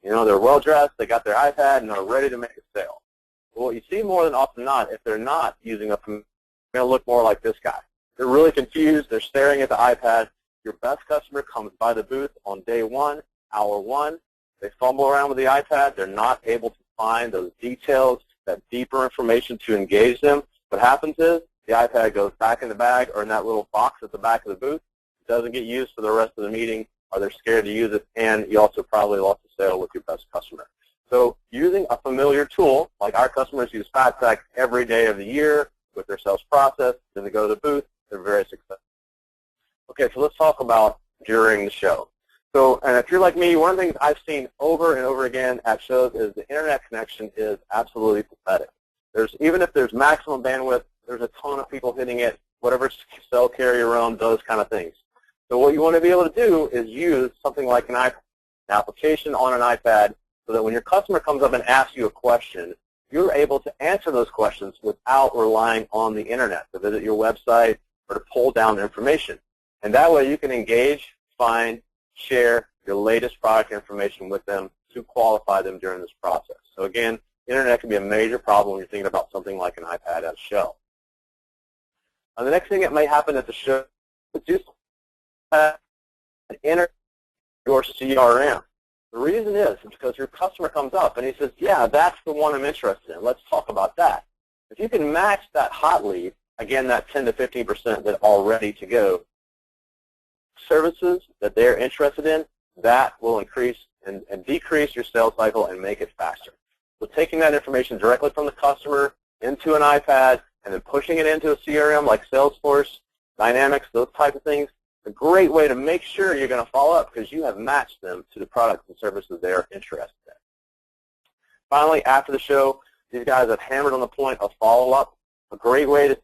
They're well-dressed, they got their iPad, and they're ready to make a sale. But what you see more than often not, if they're not using a familiar, they're going to look more like this guy. They're really confused, they're staring at the iPad. Your best customer comes by the booth on day 1, hour 1. They fumble around with the iPad, they're not able to find those details, that deeper information to engage them. What happens is the iPad goes back in the bag or in that little box at the back of the booth. It doesn't get used for the rest of the meeting, or they're scared to use it, and you also probably lost the sale with your best customer. So using a familiar tool, like our customers use FatStack every day of the year with their sales process, then they go to the booth, they're very successful. Okay, so let's talk about during the show. So, and if you're like me, one of the things I've seen over and over again at shows is the internet connection is absolutely pathetic. Even if there's maximum bandwidth, there's a ton of people hitting it, whatever cell carrier you're on, those kind of things. So what you want to be able to do is use something like an application on an iPad so that when your customer comes up and asks you a question, you're able to answer those questions without relying on the internet to visit your website or to pull down information. And that way you can engage, find, share your latest product information with them to qualify them during this process. So again, internet can be a major problem when you're thinking about something like an iPad at a show. The next thing that may happen at the show is just enter your CRM. The reason is because your customer comes up and he says, yeah, that's the one I'm interested in. Let's talk about that. If you can match that hot lead, again, that 10 to 15% that are ready to go, services that they're interested in, that will increase and decrease your sales cycle and make it faster. So taking that information directly from the customer into an iPad and then pushing it into a CRM like Salesforce, Dynamics, those type of things, a great way to make sure you're going to follow up because you have matched them to the products and services they're interested in. Finally, after the show, these guys have hammered on the point of follow-up. A great way to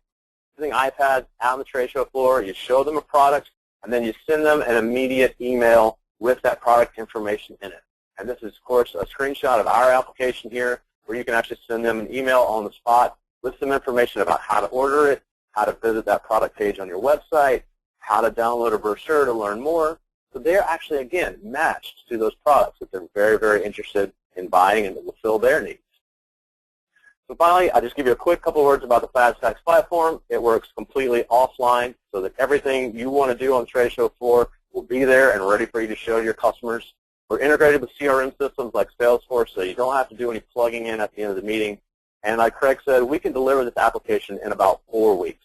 using iPads out on the trade show floor, you show them a product, and then you send them an immediate email with that product information in it. And this is, of course, a screenshot of our application here where you can actually send them an email on the spot with some information about how to order it, how to visit that product page on your website, how to download a brochure to learn more. So they're actually, again, matched to those products that they're very, very interested in buying and that will fill their needs. So finally, I'll just give you a quick couple words about the FatStack platform. It works completely offline so that everything you want to do on the trade show floor will be there and ready for you to show your customers. We're integrated with CRM systems like Salesforce, so you don't have to do any plugging in at the end of the meeting. And like Craig said, we can deliver this application in about 4 weeks.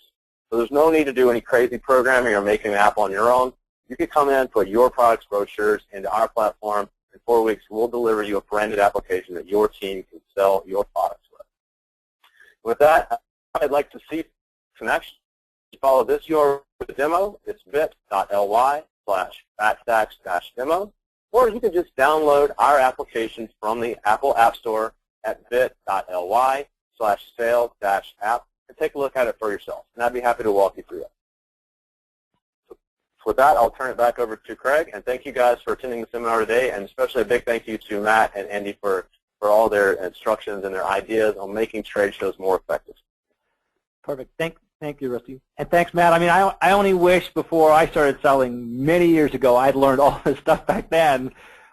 So there's no need to do any crazy programming or making an app on your own. You can come in, put your products, brochures into our platform. In 4 weeks, we'll deliver you a branded application that your team can sell your products with. With that, I'd like to see some action, follow this URL for the demo. It's bit.ly/fatstacks-demo. Or you can just download our application from the Apple App Store at bit.ly/sales-app and take a look at it for yourself. And I'd be happy to walk you through it. So with that, I'll turn it back over to Craig. And thank you guys for attending the seminar today. And especially a big thank you to Matt and Andy for all their instructions and their ideas on making trade shows more effective.
Perfect. Thank you, Rusty. And thanks, Matt. I mean, I only wish before I started selling many years ago I'd learned all this stuff back then,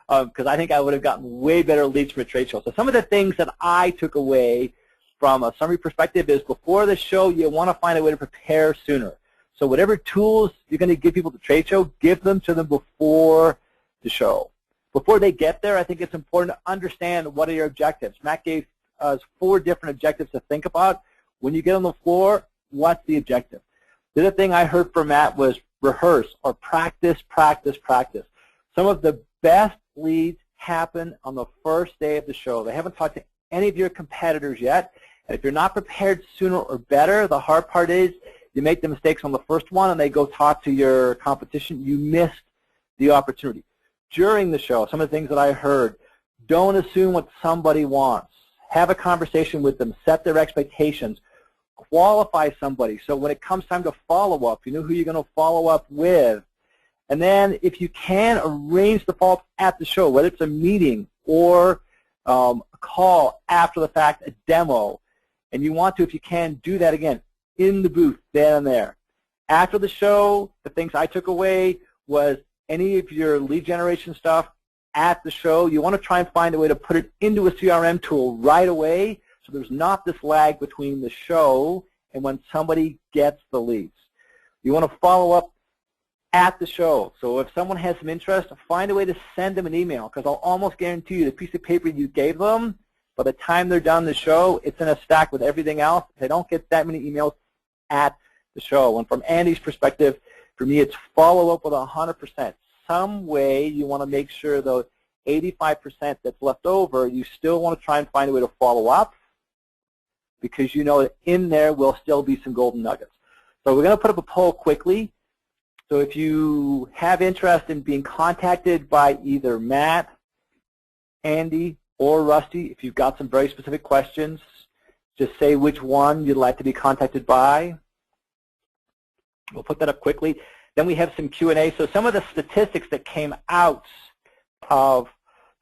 because I think I would have gotten way better leads from a trade show. So some of the things that I took away from a summary perspective is before the show, you want to find a way to prepare sooner. So whatever tools you're going to give people to trade show, give them to them before the show. Before they get there, I think it's important to understand what are your objectives. Matt gave us 4 different objectives to think about. When you get on the floor, what's the objective? The other thing I heard from Matt was rehearse or practice, practice, practice. Some of the best leads happen on the first day of the show. They haven't talked to any of your competitors yet. And if you're not prepared sooner or better, the hard part is you make the mistakes on the first one and they go talk to your competition. You missed the opportunity. During the show, some of the things that I heard, don't assume what somebody wants. Have a conversation with them. Set their expectations. Qualify somebody. So when it comes time to follow up, you know who you're going to follow up with. And then if you can, arrange the follow-up at the show, whether it's a meeting or a call after the fact, a demo. And you want to, if you can, do that again in the booth, then and there. After the show, the things I took away was any of your lead generation stuff at the show, you want to try and find a way to put it into a CRM tool right away so there's not this lag between the show and when somebody gets the leads. You want to follow up at the show. So if someone has some interest, find a way to send them an email, because I'll almost guarantee you the piece of paper you gave them, by the time they're done the show, it's in a stack with everything else. They don't get that many emails at the show. And from Andy's perspective, for me, it's follow up with 100%. Some way you want to make sure those 85% that's left over, you still want to try and find a way to follow up, because you know that in there will still be some golden nuggets. So we're going to put up a poll quickly. So if you have interest in being contacted by either Matt, Andy, or Rusty, if you've got some very specific questions, just say which one you'd like to be contacted by. We'll put that up quickly. Then we have some Q&A. So some of the statistics that came out of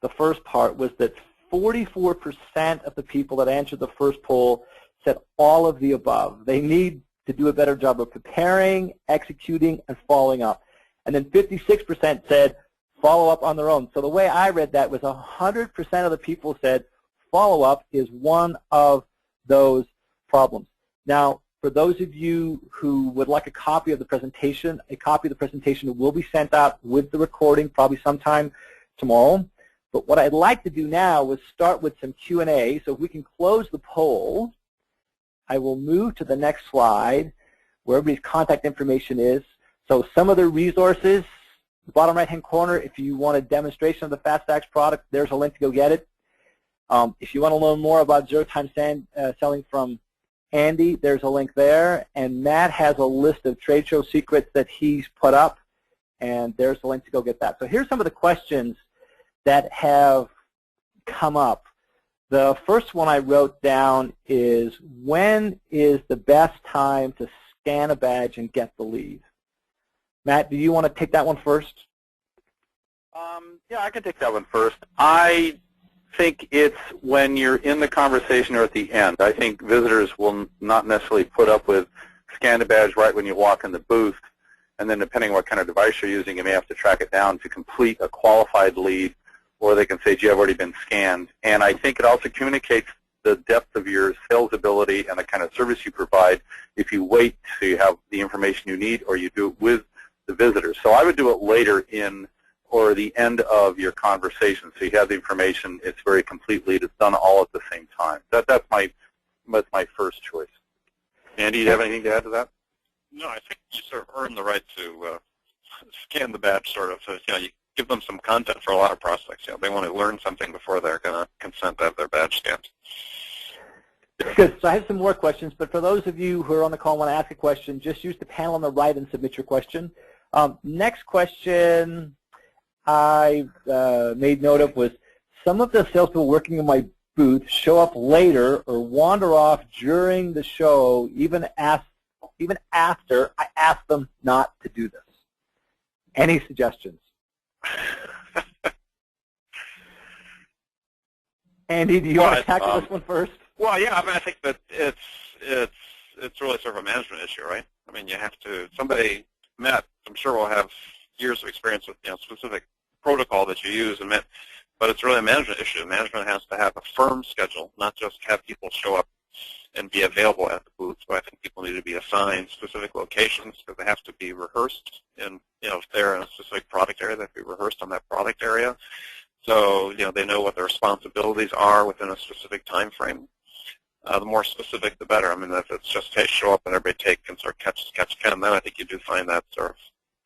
the first part was that 44% of the people that answered the first poll said all of the above. They need to do a better job of preparing, executing, and following up. And then 56% said follow up on their own. So the way I read that was 100% of the people said follow up is one of those problems. Now, for those of you who would like a copy of the presentation will be sent out with the recording probably sometime tomorrow. But what I'd like to do now is start with some Q&A. So if we can close the poll, I will move to the next slide where everybody's contact information is. So some of the resources, the bottom right-hand corner, if you want a demonstration of the FatStacks product, there's a link to go get it. If you want to learn more about zero-time selling from Andy, there's a link there. And Matt has a list of trade show secrets that he's put up, and there's a link to go get that. So here's some of the questions that have come up. The first one I wrote down is, when is the best time to scan a badge and get the lead? Matt, do you want to take that one first?
Yeah, I can take that one first. I think it's when you're in the conversation or at the end. I think visitors will not necessarily put up with scan a badge right when you walk in the booth, and then depending on what kind of device you're using, you may have to track it down to complete a qualified lead, or they can say, gee, I've already been scanned. And I think it also communicates the depth of your sales ability and the kind of service you provide if you wait till you have the information you need or you do it with the visitors. So I would do it later in or the end of your conversation. So you have the information, it's very complete lead, it's done all at the same time. That's my first choice. Andy, do you have anything to add to that?
No, I think you sort of earn the right to scan the badge, sort of. So, you give them some content for a lot of prospects. They want to learn something before they're going to consent to have their badge scanned.
Good. So I have some more questions, but for those of you who are on the call and want to ask a question, just use the panel on the right and submit your question. Next question I made note of was, some of the salespeople working in my booth show up later or wander off during the show, even after I ask them not to do this. Any suggestions? Andy, do you want to tackle this one first?
Well, yeah, I mean, I think that it's really sort of a management issue, right? I mean, you have to, somebody, Matt, I'm sure will have years of experience with, specific protocol that you use, but it's really a management issue. Management has to have a firm schedule, not just have people show up and be available at the booth. So I think people need to be assigned specific locations because they have to be rehearsed. And if they're in a specific product area, they have to be rehearsed on that product area. So they know what their responsibilities are within a specific time frame. The more specific, the better. I mean, if it's just, hey, show up and everybody take and sort of catch pen, then I think you do find that sort of,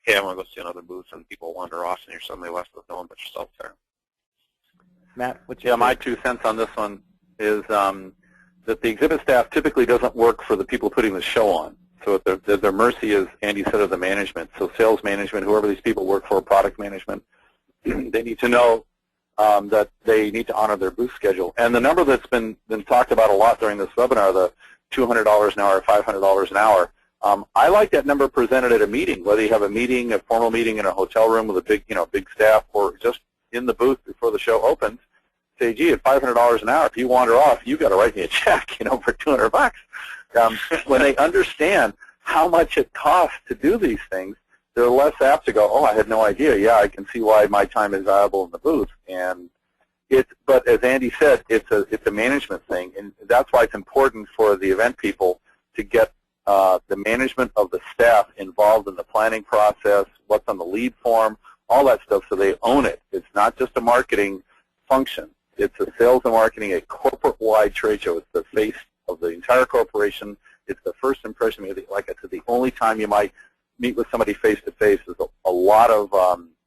hey, I want to go see another booth, and people wander off, and you're suddenly left with no one but yourself there.
Matt, what's your
my 2 cents on this one is that the exhibit staff typically doesn't work for the people putting the show on. So at their mercy, as Andy said, of the management. So sales management, whoever these people work for, product management, they need to know that they need to honor their booth schedule. And the number that's been talked about a lot during this webinar, the $200 an hour, $500 an hour, I like that number presented at a meeting, whether you have a meeting, a formal meeting in a hotel room with a big, big staff, or just in the booth before the show opens. Say, gee, at $500 an hour, if you wander off, you've got to write me a check, for $200. When they understand how much it costs to do these things, they're less apt to go, oh, I had no idea. Yeah, I can see why my time is valuable in the booth. And but as Andy said, it's a management thing, and that's why it's important for the event people to get the management of the staff involved in the planning process, what's on the lead form, all that stuff, so they own it. It's not just a marketing function. It's a sales and marketing, a corporate-wide trade show. It's the face of the entire corporation. It's the first impression. Like I said, the only time you might meet with somebody face-to-face. There's a lot of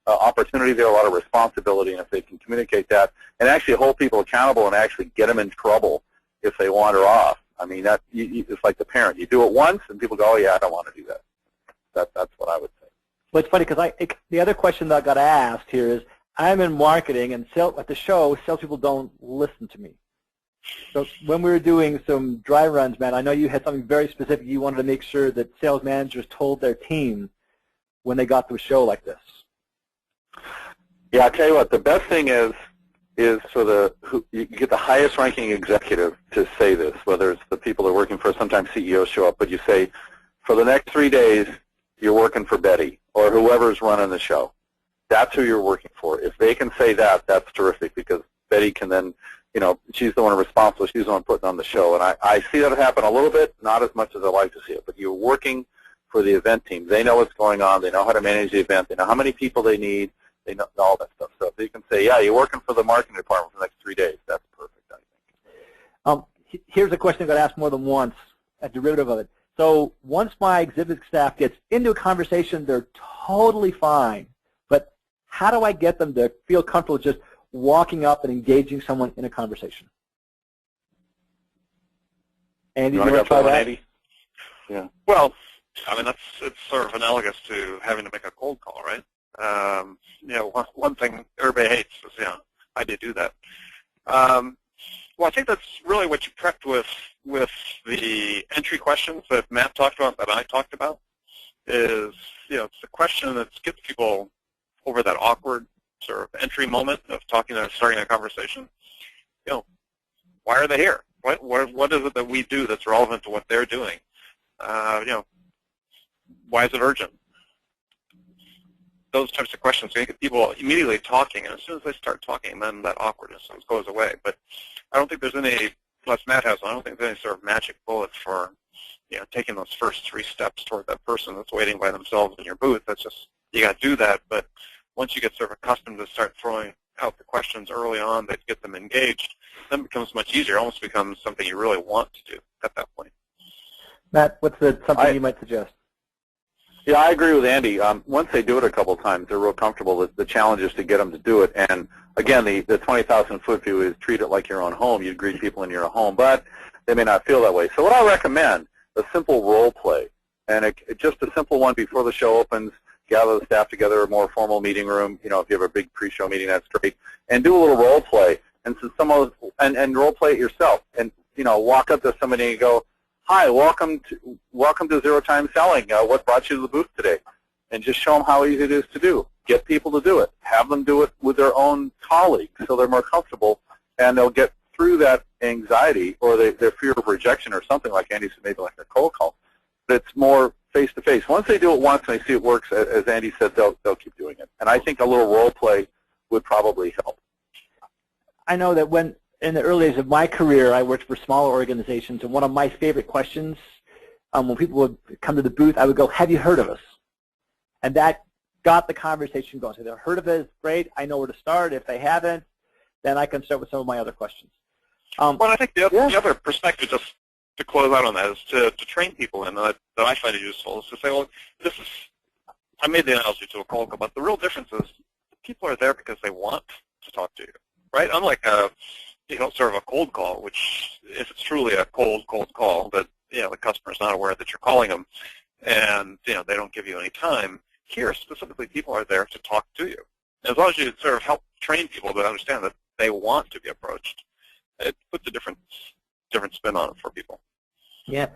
opportunity there, a lot of responsibility, and if they can communicate that and actually hold people accountable and actually get them in trouble if they wander off, I mean, it's like the parent. You do it once, and people go, oh, yeah, I don't want to do that. That's what I would say.
Well, it's funny because the other question that I got asked here is, I'm in marketing, and at the show, salespeople don't listen to me. So when we were doing some dry runs, Matt, I know you had something very specific. You wanted to make sure that sales managers told their team when they got to a show like this.
Yeah, I'll tell you what, the best thing is for you get the highest ranking executive to say this, whether it's the people that are working for, sometimes CEOs show up, but you say, for the next 3 days, you're working for Betty or whoever's running the show. That's who you're working for. If they can say that, that's terrific, because Betty can then, she's the one responsible. She's the one putting on the show. And I see that happen a little bit, not as much as I like to see it. But you're working for the event team. They know what's going on. They know how to manage the event. They know how many people they need. They know all that stuff. So if they can say, yeah, you're working for the marketing department for the next 3 days, that's perfect, I think.
Here's a question I got asked more than once, a derivative of it. So once my exhibit staff gets into a conversation, they're totally fine. But how do I get them to feel comfortable just walking up and engaging someone in a conversation? Andy, you want to try that? Andy?
Yeah. Well, I mean, it's sort of analogous to having to make a cold call, right? One thing everybody hates is, I did do that. Well, I think that's really what you prepped with the entry questions that Matt talked about, that I talked about, is, it's a question that gets people over that awkward sort of entry moment of starting a conversation. Why are they here? What is it that we do that's relevant to what they're doing? Why is it urgent? Those types of questions can get people immediately talking, and as soon as they start talking, then that awkwardness goes away. But I don't think there's any, unless Matt has one, I don't think there's any sort of magic bullet for taking those first 3 steps toward that person that's waiting by themselves in your booth. That's just, you got to do that. But once you get sort of accustomed to start throwing out the questions early on that get them engaged, then it becomes much easier. It almost becomes something you really want to do at that point.
Matt, what's something you might suggest?
Yeah, I agree with Andy. Once they do it a couple of times, they're real comfortable. The challenge is to get them to do it. And again, the 20,000-foot view is treat it like your own home. You greet people in your home. But they may not feel that way. So what I recommend, a simple role play, and just a simple one before the show opens. Gather the staff together, a more formal meeting room. You know, if you have a big pre-show meeting, that's great. And do a little role play, and and role play it yourself. And you know, walk up to somebody and go, "Hi, welcome to Zero Time Selling. What brought you to the booth today?" And just show them how easy it is to do. Get people to do it. Have them do it with their own colleagues, so they're more comfortable, and they'll get through that anxiety or their fear of rejection or something like Andy said, maybe like a cold call. But it's more face-to-face. Once they do it once and they see it works, as Andy said, they'll keep doing it. And I think a little role play would probably help.
I know that when in the early days of my career, I worked for smaller organizations, and one of my favorite questions when people would come to the booth, I would go, "Have you heard of us?" And that got the conversation going. So they've heard of us, great. I know where to start. If they haven't, then I can start with some of my other questions.
Well, I think the other perspective, just to close out on that, is to train people in that I find it useful, is to say, well, this is, I made the analogy to a cold call, but the real difference is people are there because they want to talk to you, right? Unlike sort of a cold call, which if it's truly a cold call, but the customer's not aware that you're calling them, and they don't give you any time. Here, specifically, people are there to talk to you. As long as you sort of help train people to understand that they want to be approached, it puts a different spin on it for people.
Yeah.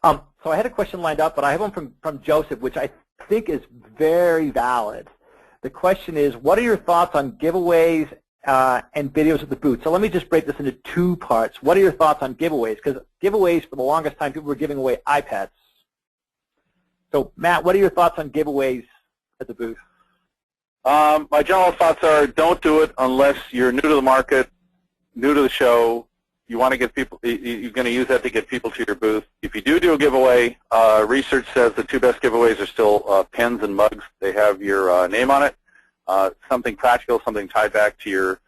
So I had a question lined up, but I have one from Joseph, which I think is very valid. The question is, what are your thoughts on giveaways and videos at the booth? So let me just break this into two parts. What are your thoughts on giveaways? Because giveaways, for the longest time, people were giving away iPads. So, Matt, what are your thoughts on giveaways at the booth?
My general thoughts are, don't do it unless you're new to the market, new to the show. You want to get people, you're going to use that to get people to your booth. If you do a giveaway, research says the two best giveaways are still pens and mugs. They have your name on it, something practical, something tied back to your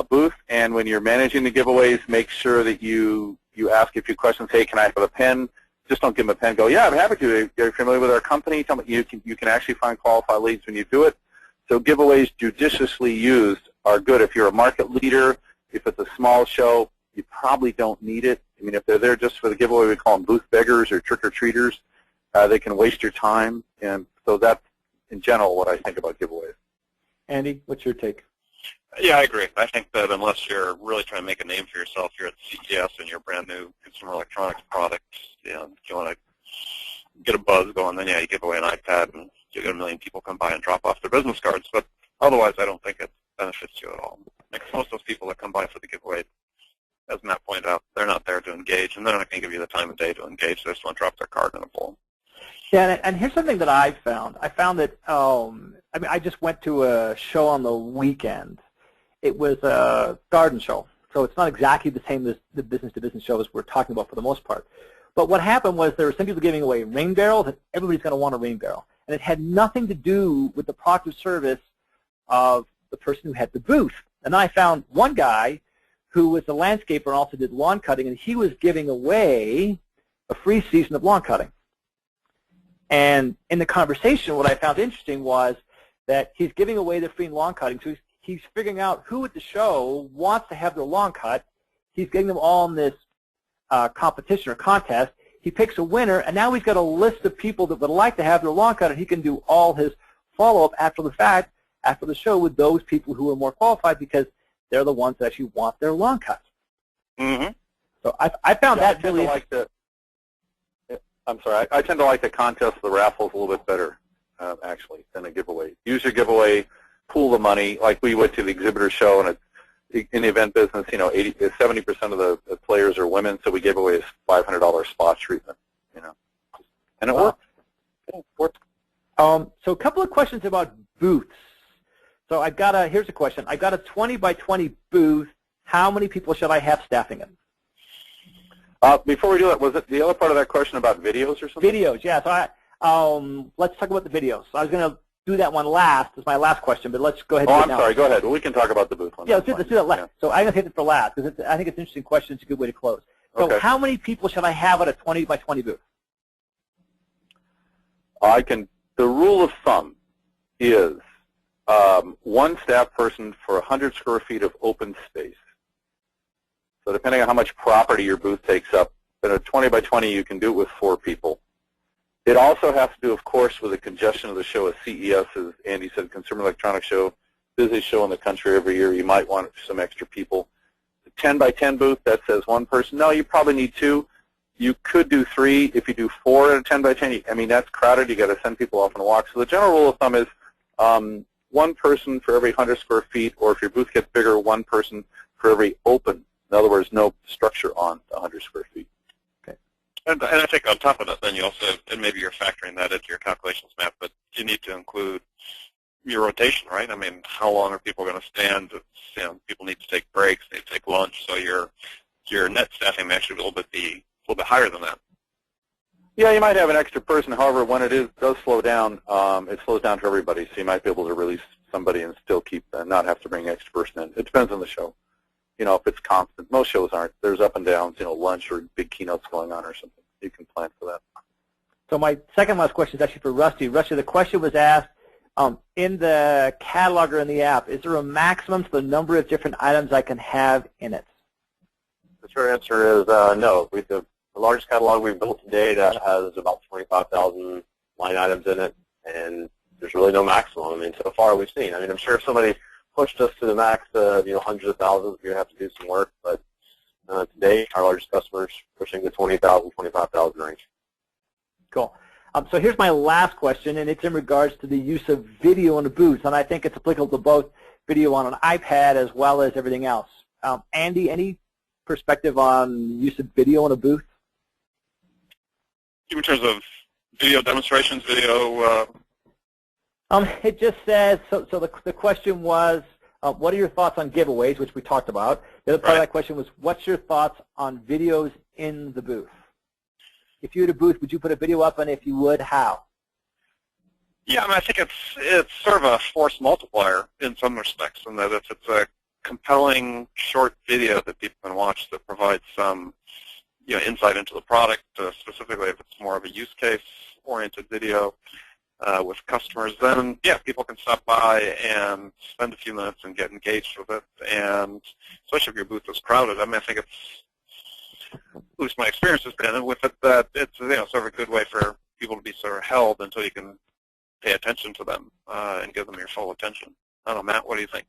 booth. And when you're managing the giveaways, make sure that you ask a few questions. Hey, can I have a pen? Just don't give them a pen. Go, yeah, I'm happy to. You're familiar with our company. Tell me, you can actually find qualified leads when you do it. So giveaways judiciously used are good. If you're a market leader, if it's a small show, you probably don't need it. I mean, if they're there just for the giveaway, we call them booth beggars or trick-or-treaters. They can waste your time. And so that's, in general, what I think about giveaways.
Andy, what's your take?
Yeah, I agree. I think that unless you're really trying to make a name for yourself, you're at CES and you're a brand new consumer electronics product, if you want to get a buzz going, then yeah, you give away an iPad and you get 1 million people come by and drop off their business cards. But otherwise, I don't think it benefits you at all. Because most of those people that come by for the giveaway, as Matt pointed out, they're not there to engage, and they're not going to give you the time of day to engage. They just want to drop their card in a bowl.
Yeah, and here's something that I found. I found that, I just went to a show on the weekend. It was a garden show, so it's not exactly the same as the business-to-business shows we're talking about for the most part. But what happened was there were some people giving away rain barrels, and everybody's going to want a rain barrel. And it had nothing to do with the product or service of the person who had the booth. And then I found one guy who was a landscaper and also did lawn cutting, and he was giving away a free season of lawn cutting. And in the conversation, what I found interesting was that he's giving away the free lawn cutting, so he's figuring out who at the show wants to have their lawn cut. He's getting them all in this competition or contest. He picks a winner, and now he's got a list of people that would like to have their lawn cut, and he can do all his follow-up after the fact, after the show, with those people who are more qualified because they're the ones that actually want their lawn cut.
Mm-hmm.
So I found that really interesting.
I'm sorry, I tend to like the contest, the raffles a little bit better, actually, than a giveaway. Use your giveaway, pool the money. Like we went to the exhibitor show, and in the event business, 70% of the players are women, so we gave away a $500 spa treatment, and it worked. Yeah, it worked.
So a couple of questions about booths. So here's a question. I've got a 20 by 20 booth. How many people should I have staffing it?
Before we do that, was it the other part of that question about videos or something?
Videos, yeah. So let's talk about the videos. So I was going to do that one last as my last question, but let's go ahead.
I'm sorry. Go ahead. Well, we can talk about the booth one.
Yeah, let's do that last. Yeah. So I'm going to take it for last because I think it's an interesting question. It's a good way to close. So
okay.
How many people should I have at a 20 by 20 booth?
The rule of thumb is one staff person for 100 square feet of open space. So depending on how much property your booth takes up, But at 20 by 20, you can do it with 4 people. It also has to do, of course, with the congestion of the show. At CES, as Andy said, Consumer Electronics Show, busiest show in the country every year. You might want some extra people. The 10 by 10 booth, that says 1 person. No, you probably need 2. You could do 3. If you do 4 at a 10 by 10, I mean, that's crowded. You got to send people off on a walk. So the general rule of thumb is 1 person for every 100 square feet, or if your booth gets bigger, 1 person for every open. In other words, no structure on the 100 square feet.
Okay.
And I think on top of that, then you also, and maybe you're factoring that into your calculations, Matt, but you need to include your rotation, right? I mean, how long are people going to stand? You know, people need to take breaks, they take lunch, so your net staffing may actually be a little bit higher than that.
Yeah, you might have an extra person. However, when it does slow down, it slows down for everybody. So you might be able to release somebody and still keep not have to bring an extra person in. It depends on the show. You know, if it's constant. Most shows aren't. There's up and downs, you know, lunch or big keynotes going on or something. You can plan for that.
So my second last question is actually for Rusty. Rusty, the question was asked, in the catalog or in the app, is there a maximum to the number of different items I can have in it?
The short answer is no. The largest catalog we've built to date has about 25,000 line items in it, and there's really no maximum. I mean, so far we've seen. I mean, I'm sure if somebody pushed us to the max, you know, hundreds of thousands, we're going to have to do some work, but to date, our largest customers pushing the 20,000, 25,000 range.
Cool. So here's my last question, and it's in regards to the use of video in a booth, and I think it's applicable to both video on an iPad as well as everything else. Andy, any perspective on use of video in a booth?
In terms of video demonstrations, video...
It just says, so the question was, what are your thoughts on giveaways, which we talked about. The other part of that question was, what's your thoughts on videos in the booth? If you had a booth, would you put a video up, and if you would, how?
Yeah, I mean, I think it's sort of a force multiplier in some respects, in that it's a compelling short video that people can watch that provides some insight into the product, specifically if it's more of a use case-oriented video with customers, then, yeah, people can stop by and spend a few minutes and get engaged with it, and especially if your booth is crowded. I mean, I think it's, at least my experience has been with it, that it's sort of a good way for people to be sort of held until you can pay attention to them and give them your full attention. I don't know, Matt, what do you think?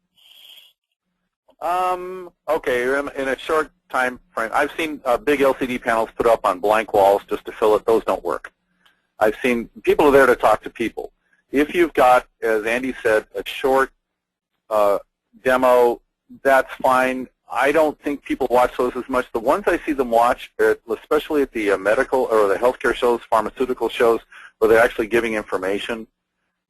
Okay, in a short time frame, I've seen big LCD panels put up on blank walls just to fill it. Those don't work. I've seen people are there to talk to people. If you've got, as Andy said, a short demo, that's fine. I don't think people watch those as much. The ones I see them watch, especially at the medical or the healthcare shows, pharmaceutical shows, where they're actually giving information.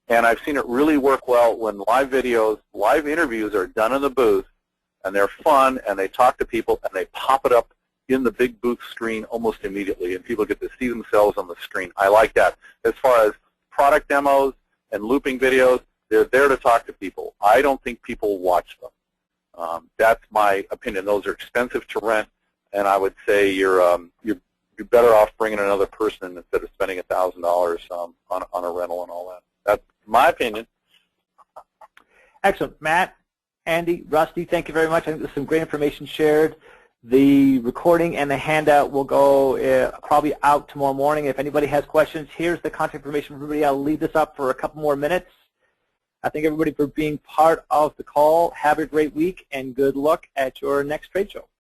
And I've seen it really work well when live videos, live interviews are done in the booth, and they're fun, and they talk to people, and they pop it up in the big booth screen almost immediately, and people get to see themselves on the screen. I like that. As far as product demos and looping videos, they're there to talk to people. I don't think people watch them. That's my opinion. Those are expensive to rent, and I would say you're better off bringing another person instead of spending $1,000 on a rental and all that. That's my opinion.
Excellent. Matt, Andy, Rusty, thank you very much. I think there's some great information shared. The recording and the handout will go probably out tomorrow morning. If anybody has questions, here's the contact information for everybody. I'll leave this up for a couple more minutes. I thank everybody for being part of the call. Have a great week, and good luck at your next trade show.